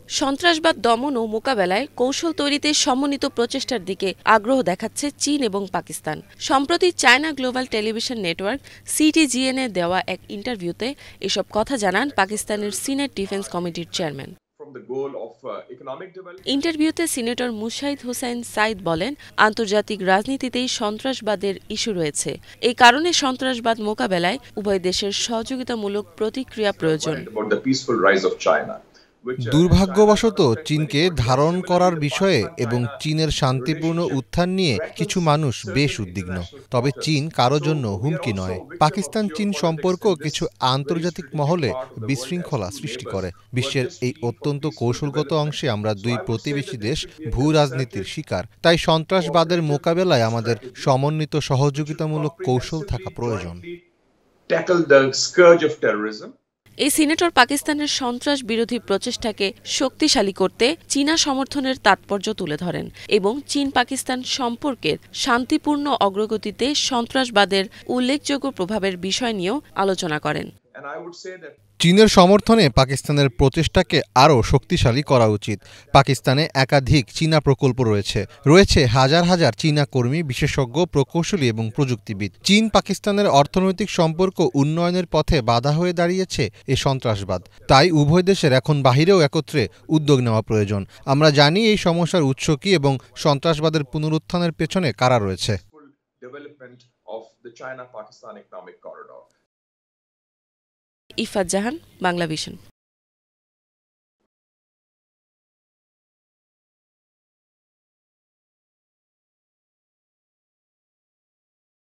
সন্ত্রাসবাদ দমন ও মোকাবেলায় কৌশল তৈরিতে সমন্বিত প্রচেষ্টার দিকে আগ্রহ দেখাচ্ছে চীন এবং পাকিস্তান। সম্প্রতি চায়না গ্লোবাল টেলিভিশন নেটওয়ার্ক সিটিজিএন এ দেওয়া এক ইন্টারভিউতে এসব কথা জানান পাকিস্তানের সিনেট ডিফেন্স কমিটির চেয়ারম্যান। ইন্টারভিউতে সিনেটর মুশাহিদ হোসাইন সাইদ বলেন, আন্তর্জাতিক রাজনীতিতেই সন্ত্রাসবাদের ইস্যু রয়েছে। এই কারণে সন্ত্রাসবাদ মোকাবেলায় উভয় দেশের সহযোগিতামূলক প্রতিক্রিয়া প্রয়োজন। দুর্ভাগ্যবশত চীনকে ধারণ করার বিষয়ে এবং চীনের শান্তিপূর্ণ উত্থান নিয়ে কিছু মানুষ বেশ উদ্বিগ্ন। তবে চীন কারো জন্য হুমকি নয়। পাকিস্তান চীন সম্পর্ক কিছু আন্তর্জাতিক মহলে বিশৃঙ্খলা সৃষ্টি করে। বিশ্বের এই অত্যন্ত কৌশলগত অংশে আমরা দুই প্রতিবেশী দেশ ভূ রাজনীতির শিকার। তাই সন্ত্রাসবাদের মোকাবেলায় আমাদের সমন্বিত সহযোগিতামূলক কৌশল থাকা প্রয়োজন। এই সিনেটর পাকিস্তানের সন্ত্রাস বিরোধী প্রচেষ্টাকে শক্তিশালী করতে চীনা সমর্থনের তাৎপর্য তুলে ধরেন এবং চীন পাকিস্তান সম্পর্কের শান্তিপূর্ণ অগ্রগতিতে সন্ত্রাসবাদের উল্লেখযোগ্য প্রভাবের বিষয় নিয়েও আলোচনা করেন। চীনের সমর্থনে পাকিস্তানের প্রচেষ্টাকে আরও শক্তিশালী করা উচিত। পাকিস্তানে একাধিক চীনা প্রকল্প রয়েছে হাজার হাজার চীনা কর্মী, বিশেষজ্ঞ, প্রকৌশলী এবং প্রযুক্তিবিদ। চীন পাকিস্তানের অর্থনৈতিক সম্পর্ক উন্নয়নের পথে বাধা হয়ে দাঁড়িয়েছে এই সন্ত্রাসবাদ। তাই উভয় দেশের এখন বাহিরেও একত্রে উদ্যোগ নেওয়া প্রয়োজন। আমরা জানি এই সমস্যার উৎস কী এবং সন্ত্রাসবাদের পুনরুত্থানের পেছনে কারা রয়েছে। ইফাত জাহান, বাংলাভিশন।